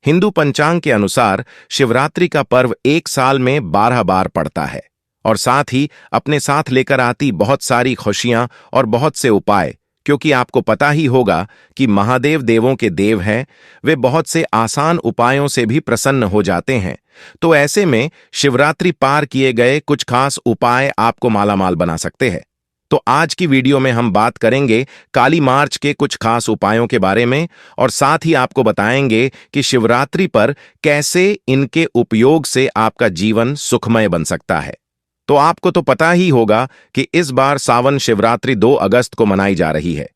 हिंदू पंचांग के अनुसार शिवरात्रि का पर्व एक साल में 12 बार पड़ता है और साथ ही अपने साथ लेकर आती बहुत सारी खुशियां और बहुत से उपाय, क्योंकि आपको पता ही होगा कि महादेव देवों के देव हैं, वे बहुत से आसान उपायों से भी प्रसन्न हो जाते हैं। तो ऐसे में शिवरात्रि पार किए गए कुछ खास उपाय आपको मालामाल बना सकते हैं। तो आज की वीडियो में हम बात करेंगे काली मार्च के कुछ खास उपायों के बारे में और साथ ही आपको बताएंगे कि शिवरात्रि पर कैसे इनके उपयोग से आपका जीवन सुखमय बन सकता है। तो आपको तो पता ही होगा कि इस बार सावन शिवरात्रि 2 अगस्त को मनाई जा रही है।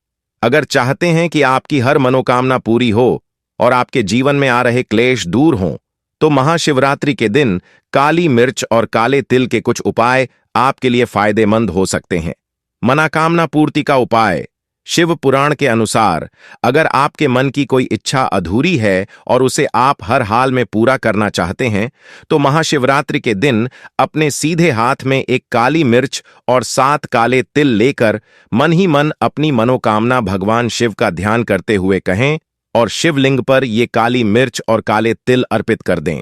अगर चाहते हैं कि आपकी हर मनोकामना पूरी हो और आपके जीवन में आ रहे क्लेश दूर हों, तो महाशिवरात्रि के दिन काली मिर्च और काले तिल के कुछ उपाय आपके लिए फायदेमंद हो सकते हैं। मनोकामना पूर्ति का उपाय। शिव पुराण के अनुसार अगर आपके मन की कोई इच्छा अधूरी है और उसे आप हर हाल में पूरा करना चाहते हैं, तो महाशिवरात्रि के दिन अपने सीधे हाथ में एक काली मिर्च और 7 काले तिल लेकर मन ही मन अपनी मनोकामना भगवान शिव का ध्यान करते हुए कहें और शिवलिंग पर ये काली मिर्च और काले तिल अर्पित कर दें।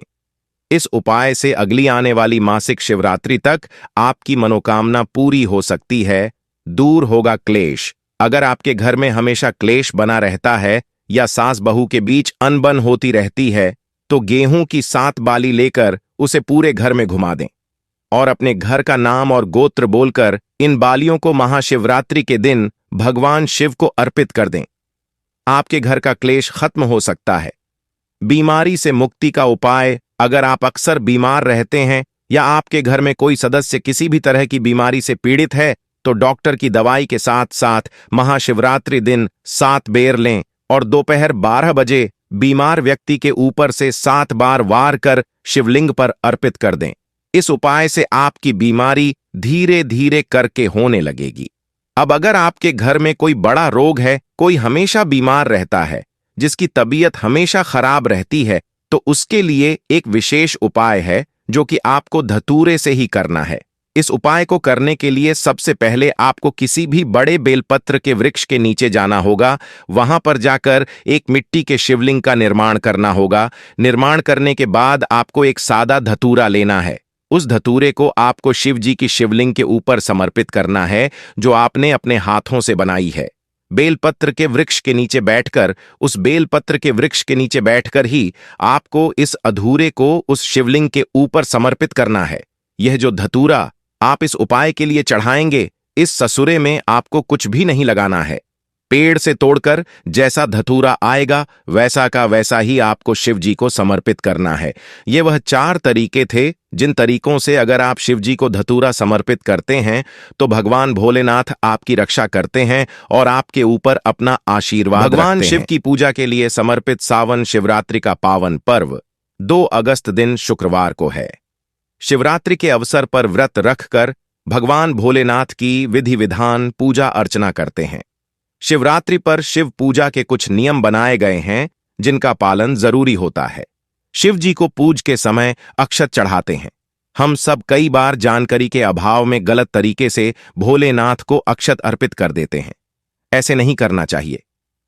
इस उपाय से अगली आने वाली मासिक शिवरात्रि तक आपकी मनोकामना पूरी हो सकती है, दूर होगा क्लेश। अगर आपके घर में हमेशा क्लेश बना रहता है या सास बहू के बीच अनबन होती रहती है, तो गेहूं की 7 बाली लेकर उसे पूरे घर में घुमा दें और अपने घर का नाम और गोत्र बोलकर इन बालियों को महाशिवरात्रि के दिन भगवान शिव को अर्पित कर दें। आपके घर का क्लेश खत्म हो सकता है। बीमारी से मुक्ति का उपाय। अगर आप अक्सर बीमार रहते हैं या आपके घर में कोई सदस्य किसी भी तरह की बीमारी से पीड़ित है, तो डॉक्टर की दवाई के साथ साथ महाशिवरात्रि दिन 7 बेर लें और दोपहर 12 बजे बीमार व्यक्ति के ऊपर से 7 बार वार कर शिवलिंग पर अर्पित कर दें। इस उपाय से आपकी बीमारी धीरे धीरे करके होने लगेगी। अब अगर आपके घर में कोई बड़ा रोग है, कोई हमेशा बीमार रहता है, जिसकी तबीयत हमेशा खराब रहती है, तो उसके लिए एक विशेष उपाय है जो कि आपको धतूरे से ही करना है। इस उपाय को करने के लिए सबसे पहले आपको किसी भी बड़े बेलपत्र के वृक्ष के नीचे जाना होगा। वहां पर जाकर एक मिट्टी के शिवलिंग का निर्माण करना होगा। निर्माण करने के बाद आपको एक सादा धतूरा लेना है। उस धतूरे को आपको शिव जी की शिवलिंग के ऊपर समर्पित करना है, जो आपने अपने हाथों से बनाई है। बेलपत्र के वृक्ष के नीचे बैठकर, उस बेलपत्र के वृक्ष के नीचे बैठकर ही आपको इस अधूरे को उस शिवलिंग के ऊपर समर्पित करना है। यह जो धतूरा आप इस उपाय के लिए चढ़ाएंगे, इस ससुरे में आपको कुछ भी नहीं लगाना है। पेड़ से तोड़कर जैसा धतूरा आएगा वैसा का वैसा ही आपको शिव जी को समर्पित करना है। ये वह 4 तरीके थे जिन तरीकों से अगर आप शिव जी को धतूरा समर्पित करते हैं, तो भगवान भोलेनाथ आपकी रक्षा करते हैं और आपके ऊपर अपना आशीर्वाद भगवान शिव की पूजा के लिए समर्पित सावन शिवरात्रि का पावन पर्व 2 अगस्त दिन शुक्रवार को है। शिवरात्रि के अवसर पर व्रत रखकर भगवान भोलेनाथ की विधि विधान पूजा अर्चना करते हैं। शिवरात्रि पर शिव पूजा के कुछ नियम बनाए गए हैं जिनका पालन जरूरी होता है। शिव जी को पूज के समय अक्षत चढ़ाते हैं। हम सब कई बार जानकारी के अभाव में गलत तरीके से भोलेनाथ को अक्षत अर्पित कर देते हैं। ऐसे नहीं करना चाहिए।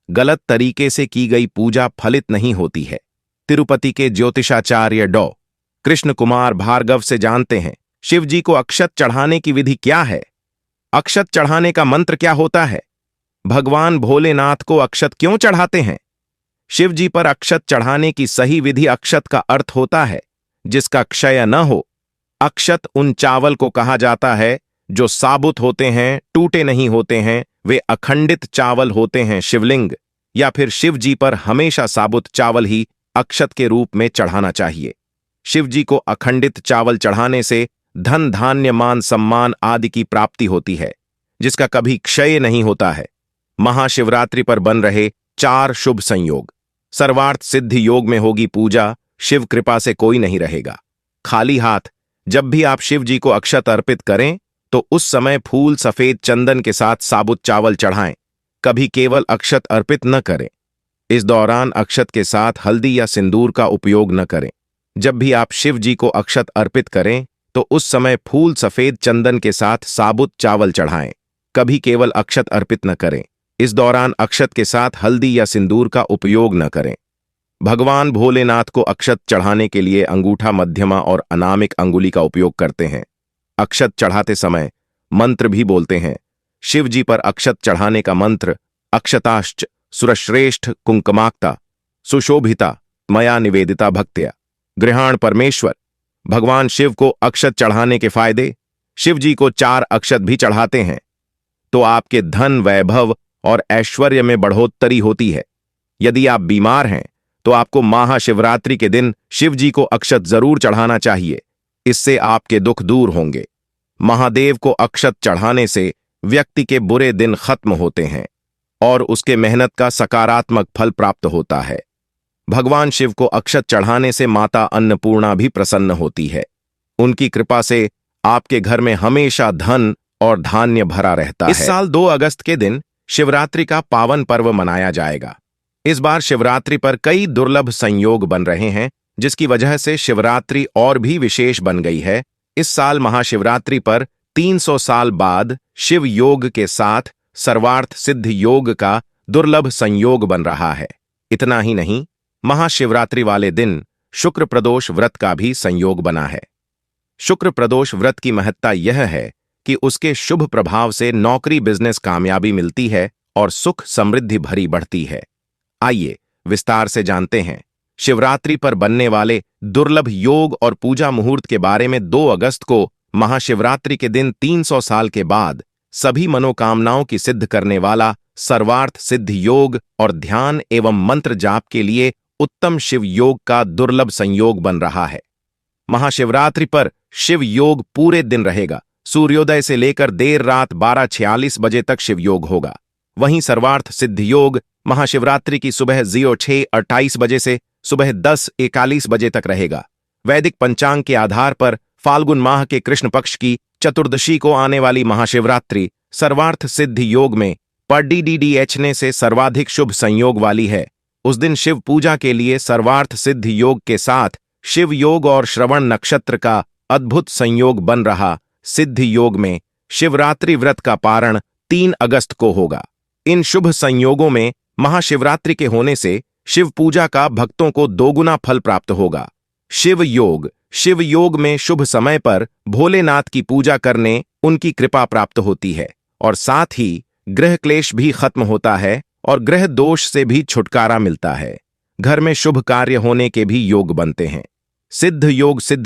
गलत तरीके से की गई पूजा फलित नहीं होती है। तिरुपति के ज्योतिषाचार्य डॉ कृष्ण कुमार भार्गव से जानते हैं, शिव जी को अक्षत चढ़ाने की विधि क्या है? अक्षत चढ़ाने का मंत्र क्या होता है? भगवान भोलेनाथ को अक्षत क्यों चढ़ाते हैं? शिव जी पर अक्षत चढ़ाने की सही विधि। अक्षत का अर्थ होता है जिसका क्षय न हो। अक्षत उन चावल को कहा जाता है जो साबुत होते हैं, टूटे नहीं होते हैं, वे अखंडित चावल होते हैं। शिवलिंग या फिर शिव जी पर हमेशा साबुत चावल ही अक्षत के रूप में चढ़ाना चाहिए। शिव जी को अखंडित चावल चढ़ाने से धन, धान्य, मान, सम्मान आदि की प्राप्ति होती है, जिसका कभी क्षय नहीं होता है। महाशिवरात्रि पर बन रहे 4 शुभ संयोग। सर्वार्थ सिद्धि योग में होगी पूजा। शिव कृपा से कोई नहीं रहेगा खाली हाथ। जब भी आप शिव जी को अक्षत अर्पित करें, तो उस समय फूल, सफेद चंदन के साथ साबुत चावल चढ़ाएं। कभी केवल अक्षत अर्पित न करें। इस दौरान अक्षत के साथ हल्दी या सिंदूर का उपयोग न करें। जब भी आप शिव जी को अक्षत अर्पित करें, तो उस समय फूल, सफेद चंदन के साथ साबुत चावल चढ़ाएं। कभी केवल अक्षत अर्पित न करें। इस दौरान अक्षत के साथ हल्दी या सिंदूर का उपयोग न करें। भगवान भोलेनाथ को अक्षत चढ़ाने के लिए अंगूठा, मध्यमा और अनामिक अंगुली का उपयोग करते हैं। अक्षत चढ़ाते समय मंत्र भी बोलते हैं। शिव जी पर अक्षत चढ़ाने का मंत्र अक्षताश्च सुरश्रेष्ठ कुंकुमाक्ता सुशोभिता मया निवेदिता भक्त्या गृहाण परमेश्वर। भगवान शिव को अक्षत चढ़ाने के फायदे। शिव जी को 4 अक्षत भी चढ़ाते हैं तो आपके धन, वैभव और ऐश्वर्य में बढ़ोतरी होती है। यदि आप बीमार हैं तो आपको महाशिवरात्रि के दिन शिव जी को अक्षत जरूर चढ़ाना चाहिए। इससे आपके दुख दूर होंगे। महादेव को अक्षत चढ़ाने से व्यक्ति के बुरे दिन खत्म होते हैं और उसके मेहनत का सकारात्मक फल प्राप्त होता है। भगवान शिव को अक्षत चढ़ाने से माता अन्नपूर्णा भी प्रसन्न होती है। उनकी कृपा से आपके घर में हमेशा धन और धान्य भरा रहता है। इस साल 2 अगस्त के दिन शिवरात्रि का पावन पर्व मनाया जाएगा। इस बार शिवरात्रि पर कई दुर्लभ संयोग बन रहे हैं, जिसकी वजह से शिवरात्रि और भी विशेष बन गई है। इस साल महाशिवरात्रि पर 300 साल बाद शिव योग के साथ सर्वार्थ सिद्ध योग का दुर्लभ संयोग बन रहा है। इतना ही नहीं, महाशिवरात्रि वाले दिन शुक्र प्रदोष व्रत का भी संयोग बना है। शुक्र प्रदोष व्रत की महत्ता यह है कि उसके शुभ प्रभाव से नौकरी, बिजनेस कामयाबी मिलती है और सुख समृद्धि भरी बढ़ती है। आइए विस्तार से जानते हैं शिवरात्रि पर बनने वाले दुर्लभ योग और पूजा मुहूर्त के बारे में। 2 अगस्त को महाशिवरात्रि के दिन 300 साल के बाद सभी मनोकामनाओं की सिद्ध करने वाला सर्वार्थ सिद्ध योग और ध्यान एवं मंत्र जाप के लिए उत्तम शिव योग का दुर्लभ संयोग बन रहा है। महाशिवरात्रि पर शिव योग पूरे दिन रहेगा। सूर्योदय से लेकर देर रात 12:46 बजे तक शिव योग होगा। वहीं सर्वार्थ सिद्ध योग महाशिवरात्रि की सुबह 06:28 बजे से सुबह 10:41 बजे तक रहेगा। वैदिक पंचांग के आधार पर फाल्गुन माह के कृष्ण पक्ष की चतुर्दशी को आने वाली महाशिवरात्रि सर्वार्थ सिद्ध योग में पड़ने से सर्वाधिक शुभ संयोग वाली है। उस दिन शिव पूजा के लिए सर्वार्थ सिद्ध योग के साथ शिव योग और श्रवण नक्षत्र का अद्भुत संयोग बन रहा। सिद्ध योग में शिवरात्रि व्रत का पारण 3 अगस्त को होगा। इन शुभ संयोगों में महाशिवरात्रि के होने से शिव पूजा का भक्तों को दोगुना फल प्राप्त होगा। शिव योग में शुभ समय पर भोलेनाथ की पूजा करने उनकी कृपा प्राप्त होती है और साथ ही ग्रह क्लेश भी खत्म होता है और ग्रह दोष से भी छुटकारा मिलता है। घर में शुभ कार्य होने के भी योग बनते हैं। सिद्ध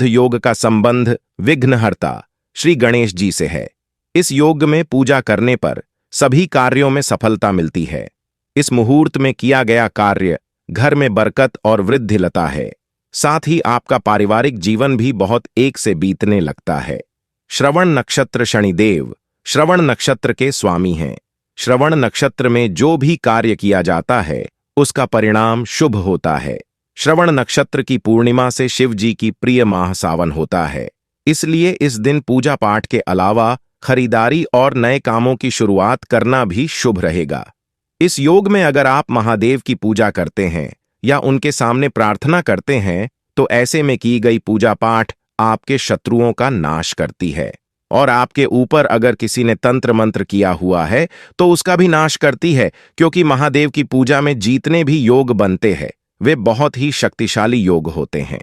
योग का संबंध विघ्नहर्ता श्री गणेश जी से है। इस योग में पूजा करने पर सभी कार्यों में सफलता मिलती है। इस मुहूर्त में किया गया कार्य घर में बरकत और वृद्धि लाता है। साथ ही आपका पारिवारिक जीवन भी बहुत एक से बीतने लगता है। श्रवण नक्षत्र शनिदेव श्रवण नक्षत्र के स्वामी हैं। श्रवण नक्षत्र में जो भी कार्य किया जाता है उसका परिणाम शुभ होता है। श्रवण नक्षत्र की पूर्णिमा से शिव जी की प्रिय माह सावन होता है। इसलिए इस दिन पूजा पाठ के अलावा खरीदारी और नए कामों की शुरुआत करना भी शुभ रहेगा। इस योग में अगर आप महादेव की पूजा करते हैं या उनके सामने प्रार्थना करते हैं तो ऐसे में की गई पूजा पाठ आपके शत्रुओं का नाश करती है और आपके ऊपर अगर किसी ने तंत्र मंत्र किया हुआ है तो उसका भी नाश करती है, क्योंकि महादेव की पूजा में जितने भी योग बनते हैं वे बहुत ही शक्तिशाली योग होते हैं।